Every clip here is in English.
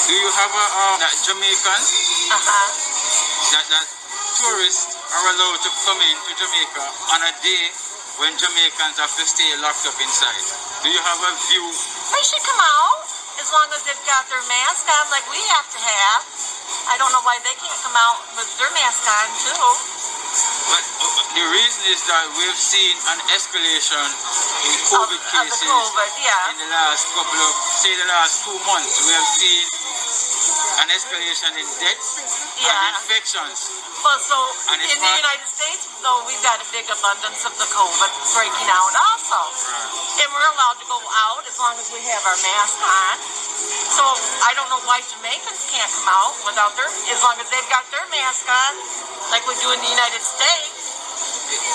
Do you have a that Jamaicans that tourists are allowed to come into Jamaica on a day when Jamaicans have to stay locked up inside? Do you have a view? They should come out as long as they've got their mask on, like we have to have. I don't know why they can't come out with their mask on too. But the reason is that we've seen an escalation in COVID cases in the last couple of, say the last 2 months. We have seen an escalation in deaths and infections. Well, so in the United States, though, we've got a big abundance of the COVID breaking out also. And we're allowed to go out as long as we have our mask on. So I don't know why Jamaicans can't come out without as long as they've got their mask on, like we do in the United States.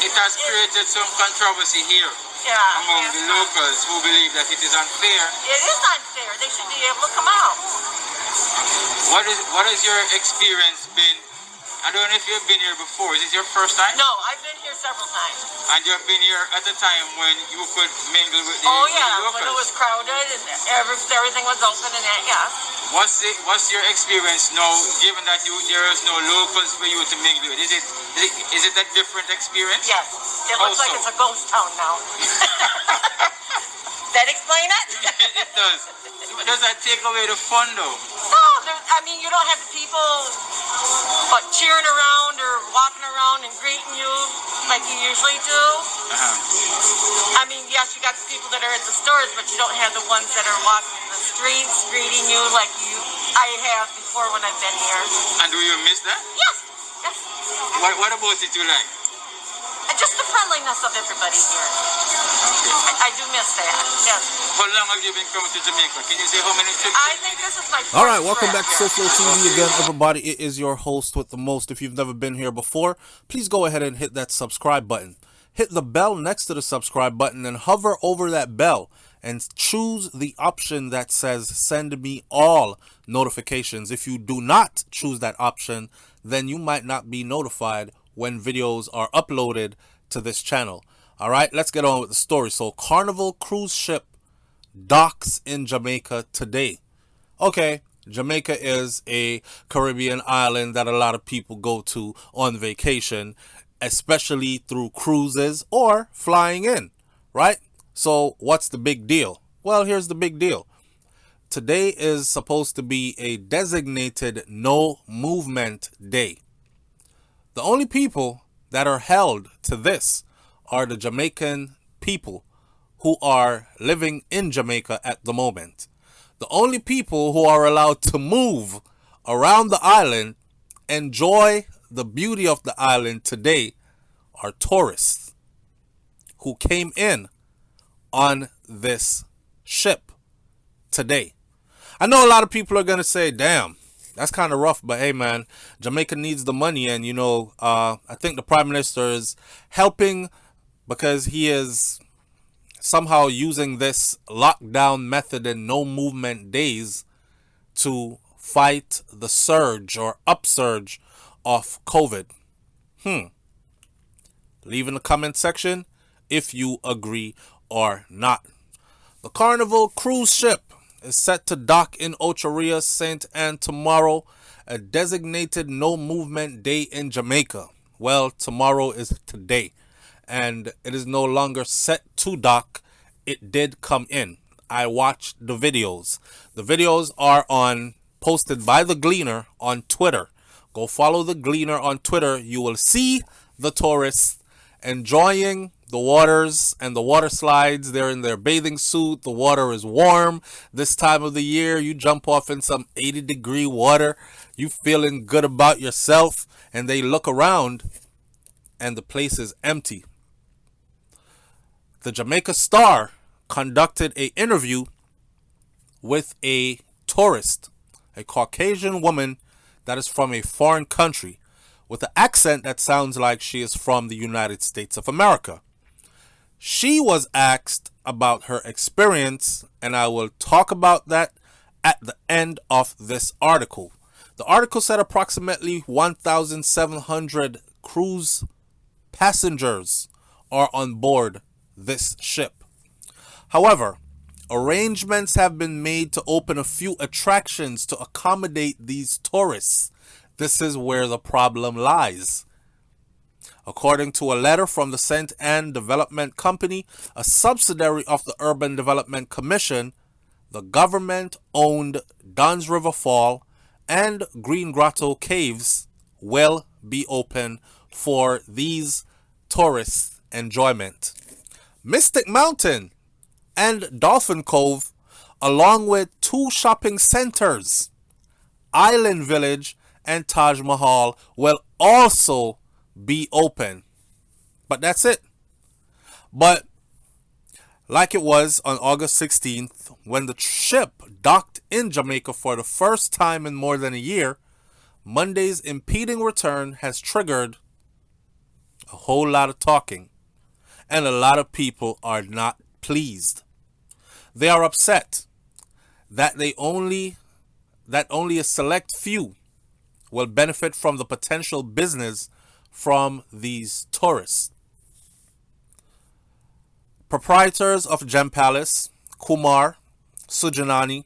It has created some controversy here among the locals who believe that it is unfair. It is unfair. They should be able to come out. What has your experience been? I don't know if you've been here before. Is this your first time? No, I've been here several times. And you've been here at a time when you could mingle with the locals? When it was crowded and everything was open and that, What's your experience now, given that there is no locals for you to mingle with? Is it a different experience? Yes. It looks like it's a ghost town now. That explain it? It does. Does that take away the fun though? No, you don't have the people cheering around or walking around and greeting you like you usually do. Yes, you got the people that are at the stores, but you don't have the ones that are walking in the streets greeting you like I have before when I've been here. And do you miss that? Yes. What about it you like? Just the friendliness of everybody here. I do miss that, yes. How long have you been coming to Jamaica? Can you say how many trips? I think this is my first Alright, welcome trip. back to SouFLoTV again, everybody. It is your host with the most. If you've never been here before, please go ahead and hit that subscribe button. Hit the bell next to the subscribe button and hover over that bell and choose the option that says send me all notifications. If you do not choose that option, then you might not be notified when videos are uploaded to this channel. All right, let's get on with the story. So Carnival cruise ship docks in Jamaica today. Okay, Jamaica is a Caribbean island that a lot of people go to on vacation, especially through cruises or flying in, right? So what's the big deal? Well, here's the big deal. Today is supposed to be a designated no movement day. The only people that are held to this are the Jamaican people who are living in Jamaica at the moment. The only people who are allowed to move around the island, enjoy the beauty of the island today, are tourists who came in on this ship today. I know a lot of people are going to say, damn, that's kind of rough, but hey man, Jamaica needs the money, and I think the Prime Minister is helping because he is somehow using this lockdown method and no movement days to fight the surge or upsurge of COVID. Leave in the comment section if you agree or not. The Carnival cruise ship is set to dock in Ocho St. Anne tomorrow, a designated no movement day in Jamaica. Well, tomorrow is today, and it is no longer set to dock. It did come in. I watched the videos. The videos are posted by The Gleaner on Twitter. Go follow The Gleaner on Twitter. You will see the tourists enjoying the waters and the water slides. They're in their bathing suit. The water is warm this time of the year. You jump off in some 80-degree water. You feeling good about yourself. And they look around and the place is empty. The Jamaica Star conducted an interview with a tourist, a Caucasian woman that is from a foreign country with an accent that sounds like she is from the United States of America. She was asked about her experience, and I will talk about that at the end of this article. The article said approximately 1,700 cruise passengers are on board this ship. However, arrangements have been made to open a few attractions to accommodate these tourists. This is where the problem lies. According to a letter from the St. Anne Development Company, a subsidiary of the Urban Development Commission, the government-owned Duns River Fall and Green Grotto Caves will be open for these tourist enjoyment. Mystic Mountain and Dolphin Cove, along with 2 shopping centers, Island Village and Taj Mahal, will also be open. But that's it. But like it was on August 16th, when the ship docked in Jamaica for the first time in more than a year, Monday's impending return has triggered a whole lot of talking, and a lot of people are not pleased. They are upset that only a select few will benefit from the potential business from these tourists. Proprietors of Gem Palace, Kumar Sujanani,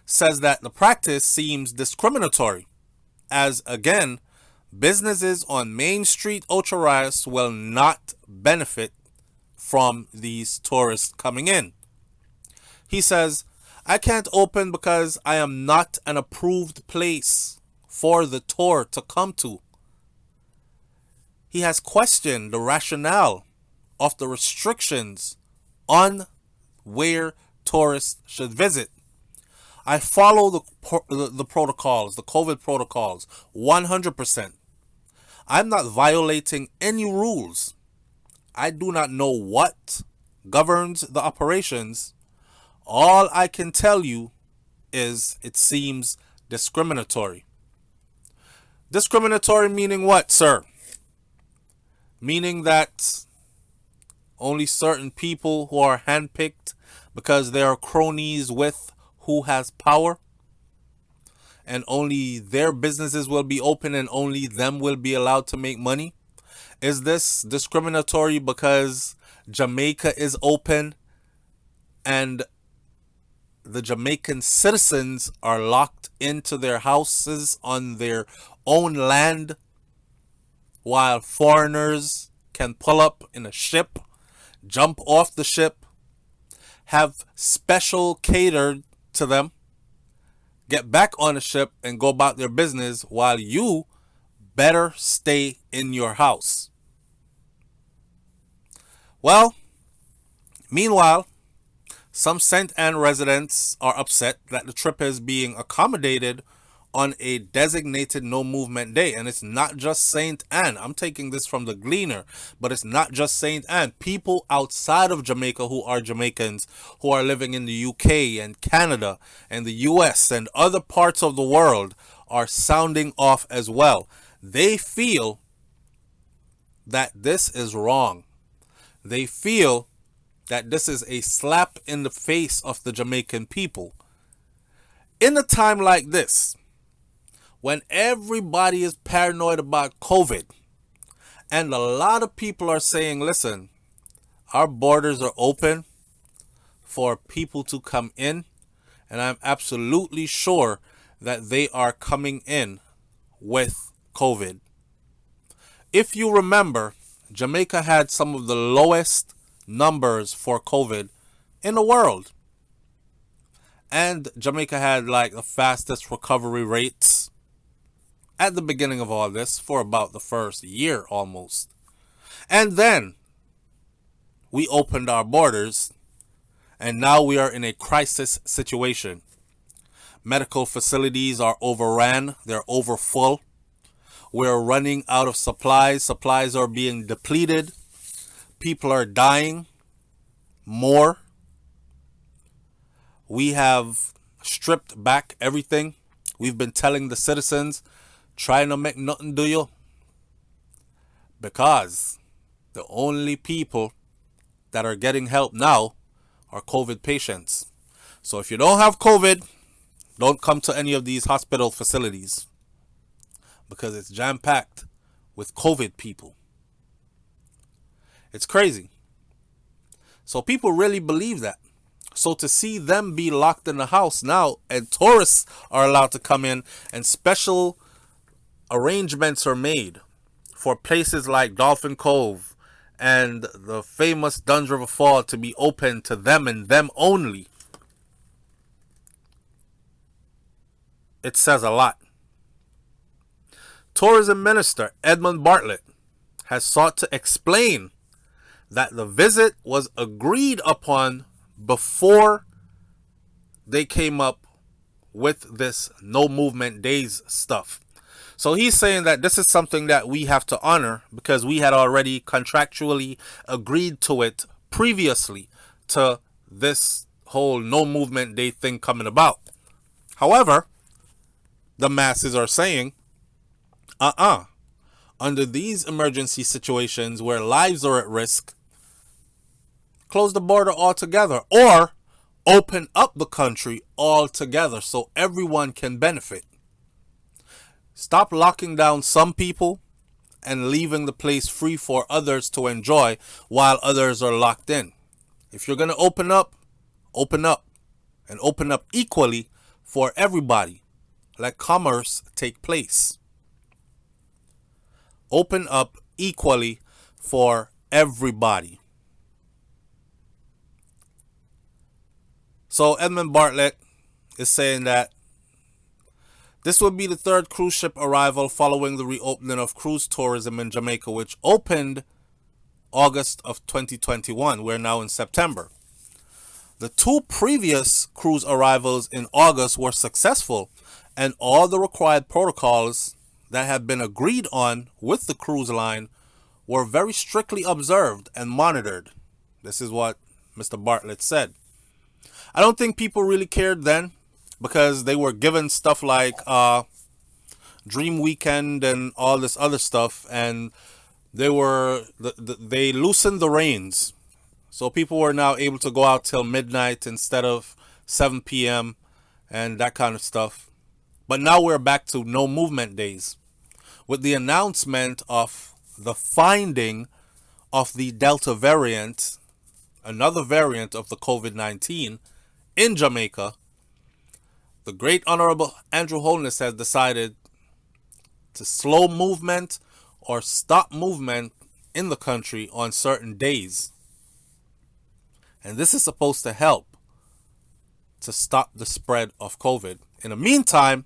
says that the practice seems discriminatory, as again, businesses on Main Street, Ocho Rios will not benefit from these tourists coming in. He says, I can't open because I am not an approved place for the tour to come to. He has questioned the rationale of the restrictions on where tourists should visit. I follow the protocols, the COVID protocols, 100%. I'm not violating any rules. I do not know what governs the operations. All I can tell you is it seems discriminatory. Discriminatory meaning what, sir? Meaning that only certain people who are handpicked because they are cronies with who has power, and only their businesses will be open and only them will be allowed to make money? Is this discriminatory because Jamaica is open and the Jamaican citizens are locked into their houses on their own land, while foreigners can pull up in a ship, jump off the ship, have special catered to them, get back on the ship and go about their business, while you better stay in your house? Well, meanwhile, some St. Anne residents are upset that the trip is being accommodated on a designated no movement day. And it's not just St. Anne. I'm taking this from the Gleaner, but it's not just St. Anne. People outside of Jamaica who are Jamaicans, who are living in the UK and Canada and the US and other parts of the world, are sounding off as well. They feel that this is wrong. They feel that this is a slap in the face of the Jamaican people. In a time like this, when everybody is paranoid about COVID, and a lot of people are saying, listen, our borders are open for people to come in, and I'm absolutely sure that they are coming in with COVID. If you remember, Jamaica had some of the lowest numbers for COVID in the world. And Jamaica had like the fastest recovery rates at the beginning of all this for about the first year almost. And then we opened our borders, and now we are in a crisis situation. Medical facilities are overran, they're overfull. We're running out of supplies. Supplies are being depleted. People are dying more. We have stripped back everything. We've been telling the citizens, try not make nothing do you. Because the only people that are getting help now are COVID patients. So if you don't have COVID, don't come to any of these hospital facilities, because it's jam-packed with COVID people. It's crazy. So people really believe that. So to see them be locked in the house now and tourists are allowed to come in and special arrangements are made for places like Dolphin Cove and the famous Duns River Fall to be open to them and them only, it says a lot. Tourism Minister Edmund Bartlett has sought to explain that the visit was agreed upon before they came up with this no movement days stuff. So he's saying that this is something that we have to honor because we had already contractually agreed to it previously to this whole no movement day thing coming about. However, the masses are saying, under these emergency situations where lives are at risk, close the border altogether or open up the country altogether so everyone can benefit. Stop locking down some people and leaving the place free for others to enjoy while others are locked in. If you're going to open up and open up equally for everybody. Let commerce take place. Open up equally for everybody. So Edmund Bartlett is saying that this would be the third cruise ship arrival following the reopening of cruise tourism in Jamaica, which opened August of 2021. We're now in September. The two previous cruise arrivals in August were successful, and all the required protocols that had been agreed on with the cruise line were very strictly observed and monitored. This is what Mr. Bartlett said. I don't think people really cared then because they were given stuff like Dream Weekend and all this other stuff, and they loosened the reins. So people were now able to go out till midnight instead of 7 p.m. and that kind of stuff. But now we're back to no movement days with the announcement of the finding of the Delta variant, another variant of the COVID-19 in Jamaica. The Great Honorable Andrew Holness has decided to slow movement or stop movement in the country on certain days. And this is supposed to help to stop the spread of COVID. In the meantime,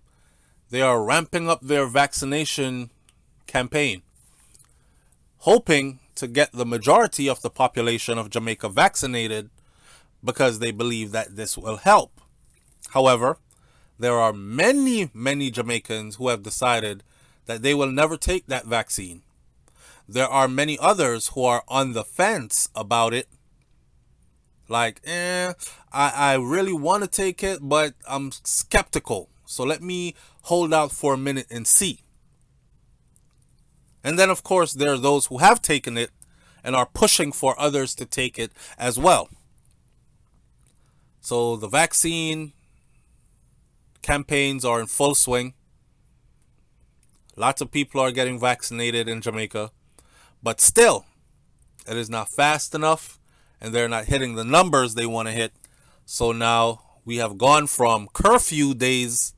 they are ramping up their vaccination campaign, hoping to get the majority of the population of Jamaica vaccinated because they believe that this will help. However, there are many, many Jamaicans who have decided that they will never take that vaccine. There are many others who are on the fence about it. Like, I really want to take it, but I'm skeptical. So let me hold out for a minute and see. And then, of course, there are those who have taken it and are pushing for others to take it as well. So the vaccine campaigns are in full swing. Lots of people are getting vaccinated in Jamaica. But still, it is not fast enough. And they're not hitting the numbers they want to hit. So now we have gone from curfew days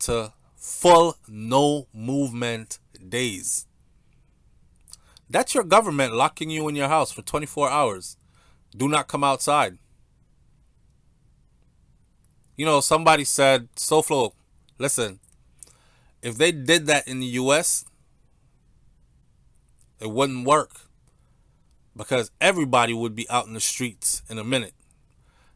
to full no movement days. That's your government locking you in your house for 24 hours. Do not come outside. You know, somebody said, SouFlo, listen, if they did that in the US, it wouldn't work. Because everybody would be out in the streets in a minute.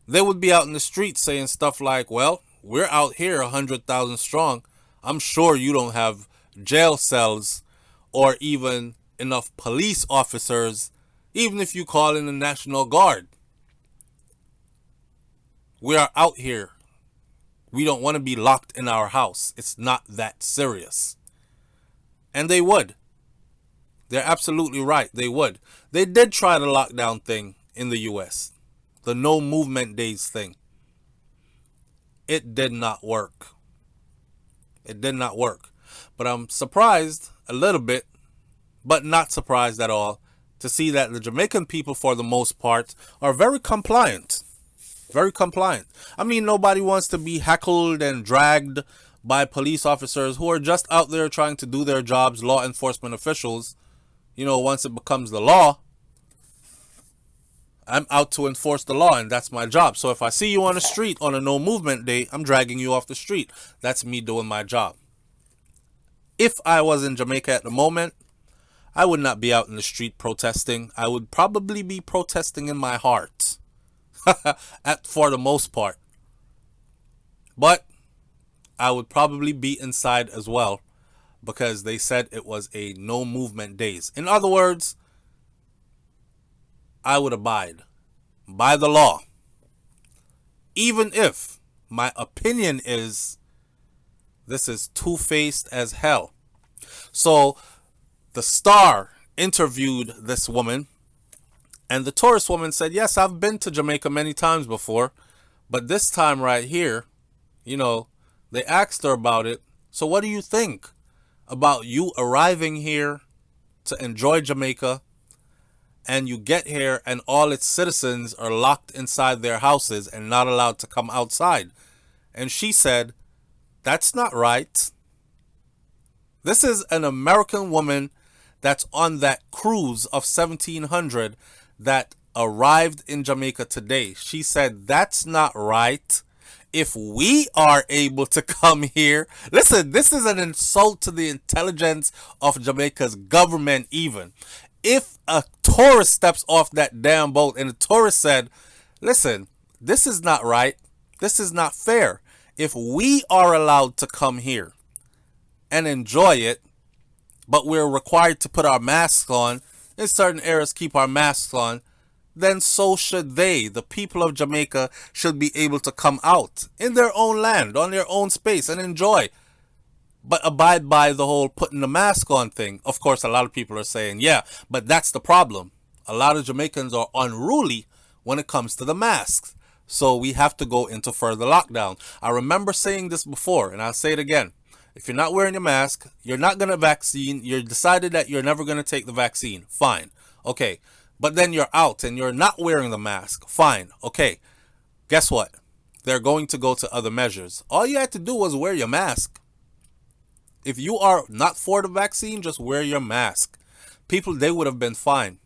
They would be out in the streets saying stuff like, well, we're out here 100,000 strong. I'm sure you don't have jail cells or even enough police officers, even if you call in the National Guard. We are out here. We don't want to be locked in our house. It's not that serious. And they would. They're absolutely right. They would. They did try the lockdown thing in the U.S. The no movement days thing. It did not work. It did not work. But I'm surprised a little bit, but not surprised at all, to see that the Jamaican people, for the most part, are very compliant. Very compliant. I mean, nobody wants to be heckled and dragged by police officers who are just out there trying to do their jobs, law enforcement officials. You know, once it becomes the law, I'm out to enforce the law, and that's my job. So if I see you on the street on a no movement day, I'm dragging you off the street. That's me doing my job. If I was in Jamaica at the moment, I would not be out in the street protesting. I would probably be protesting in my heart. For the most part. But I would probably be inside as well, because they said it was a no movement days. In other words, I would abide by the law, even if my opinion is this is two-faced as hell. So the Star interviewed this woman, and the tourist woman said, yes, I've been to Jamaica many times before, but this time right here, you know, they asked her about it. So what do you think about you arriving here to enjoy Jamaica, and you get here and all its citizens are locked inside their houses and not allowed to come outside? And she said, that's not right. This is an American woman that's on that cruise of 1700 that arrived in Jamaica today. She said, that's not right. If we are able to come here, listen, this is an insult to the intelligence of Jamaica's government even. If a tourist steps off that damn boat and the tourist said, listen, this is not right. This is not fair. If we are allowed to come here and enjoy it, but we're required to put our masks on, in certain areas keep our masks on, then so should they. The people of Jamaica should be able to come out in their own land, on their own space, and enjoy. But abide by the whole putting the mask on thing. Of course, a lot of people are saying, yeah, but that's the problem. A lot of Jamaicans are unruly when it comes to the masks. So we have to go into further lockdown. I remember saying this before, and I'll say it again. If you're not wearing your mask, you're not going to vaccine, you're decided that you're never going to take the vaccine, fine. Okay. But then you're out and you're not wearing the mask, fine. Okay. Guess what? They're going to go to other measures. All you had to do was wear your mask. If you are not for the vaccine, just wear your mask. People, they would have been fine.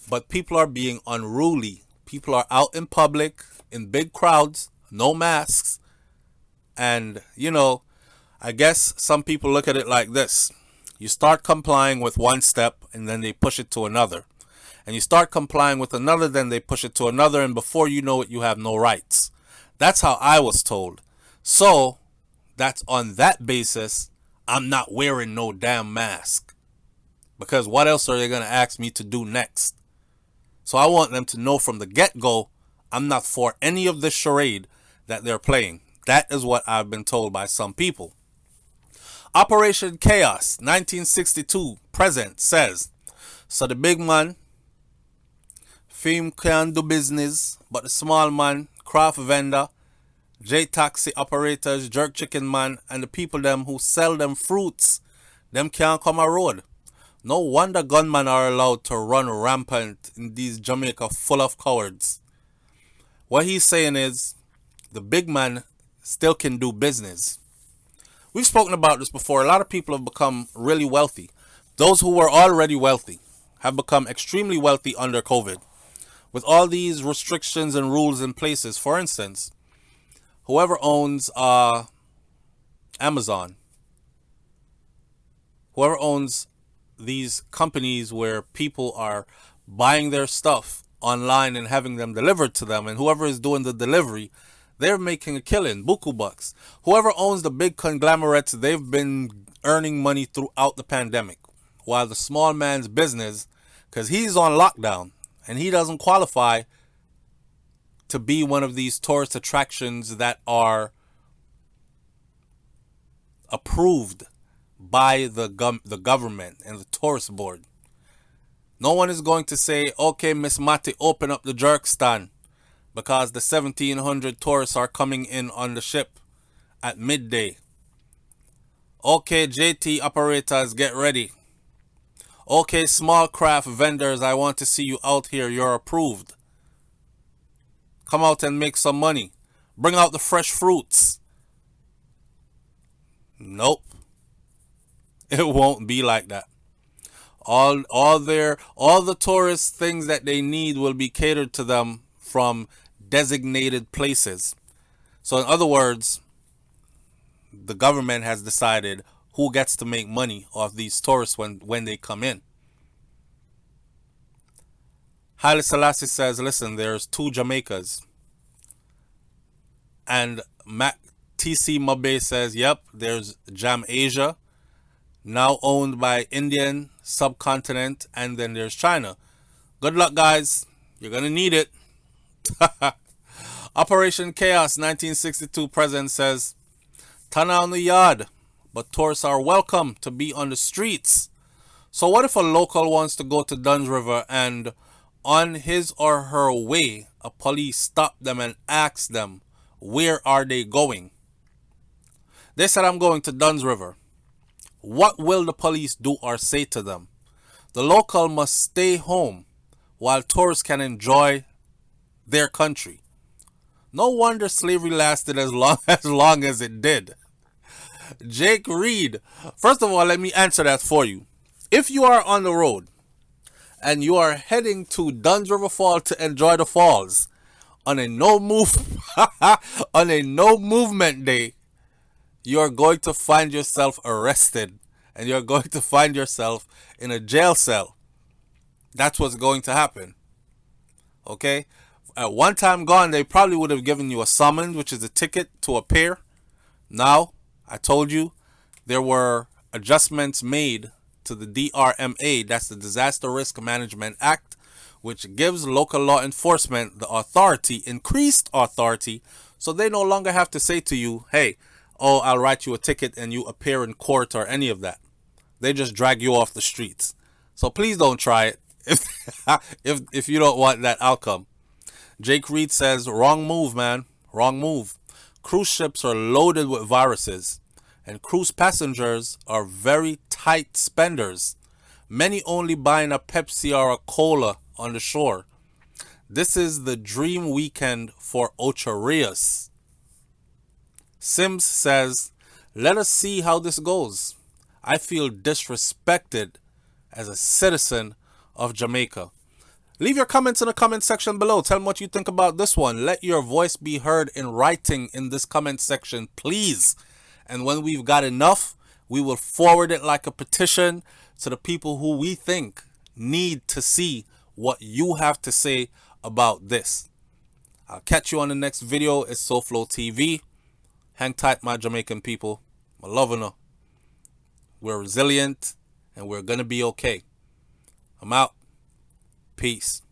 But people are being unruly. People are out in public, in big crowds, no masks. And, you know, I guess some people look at it like this. You start complying with one step and then they push it to another. And you start complying with another, then they push it to another, and before you know it, you have no rights. That's how I was told. So, that's on that basis, I'm not wearing no damn mask. Because what else are they going to ask me to do next? So I want them to know from the get-go, I'm not for any of this charade that they're playing. That is what I've been told by some people. Operation Chaos, 1962, present, says, so the big man, fame can do business, but the small man, craft vendor, J-taxi operators, jerk chicken man, and the people them who sell them fruits, them can't come a road. No wonder gunmen are allowed to run rampant in these Jamaica full of cowards. What he's saying is, the big man still can do business. We've spoken about this before. A lot of people have become really wealthy. Those who were already wealthy have become extremely wealthy under COVID. With all these restrictions and rules in places, for instance, whoever owns Amazon, whoever owns these companies where people are buying their stuff online and having them delivered to them, and whoever is doing the delivery, they're making a killing, buku bucks. Whoever owns the big conglomerates, they've been earning money throughout the pandemic. While the small man's business, because he's on lockdown and he doesn't qualify to be one of these tourist attractions that are approved by the government and the tourist board. No one is going to say, okay, Miss Matty, open up the jerk stand, because the 1,700 tourists are coming in on the ship at midday. Okay, JT operators, get ready. Okay, small craft vendors, I want to see you out here. You're approved. Come out and make some money. Bring out the fresh fruits. Nope. It won't be like that. All the tourist things that they need will be catered to them from designated places. So in other words, the government has decided who gets to make money off these tourists when they come in. Haile Selassie says, listen, there's 2 Jamaicas. And TC Mabe says, yep, there's Jam Asia, now owned by Indian subcontinent, and then there's China. Good luck, guys. You're going to need it. Operation Chaos 1962 president says, turn on the yard, but tourists are welcome to be on the streets. So what if a local wants to go to Duns River and on his or her way, a police stop them and ask them, where are they going? They said, I'm going to Duns River. What will the police do or say to them? The local must stay home while tourists can enjoy their country. No wonder slavery lasted as long as it did. Jake Reed. First of all, let me answer that for you. If you are on the road and you are heading to Duns River Fall to enjoy the falls on a no movement day, you're going to find yourself arrested and you're going to find yourself in a jail cell. That's what's going to happen. Okay? At one time gone, they probably would have given you a summons, which is a ticket to appear. Now, I told you, there were adjustments made to the DRMA, that's the Disaster Risk Management Act, which gives local law enforcement the authority, increased authority, so they no longer have to say to you, hey, oh, I'll write you a ticket and you appear in court or any of that. They just drag you off the streets. So please don't try it if you don't want that outcome. Jake Reed says, wrong move, man. Wrong move. Cruise ships are loaded with viruses, and cruise passengers are very tight spenders. Many only buying a Pepsi or a cola on the shore. This is the dream weekend for Ocharias. Sims says, let us see how this goes. I feel disrespected as a citizen of Jamaica. Leave your comments in the comment section below. Tell me what you think about this one. Let your voice be heard in writing in this comment section, please. And when we've got enough, we will forward it like a petition to the people who we think need to see what you have to say about this. I'll catch you on the next video. It's SouFLoTV. Hang tight, my Jamaican people. I'm loving her. We're resilient and we're going to be okay. I'm out. Peace.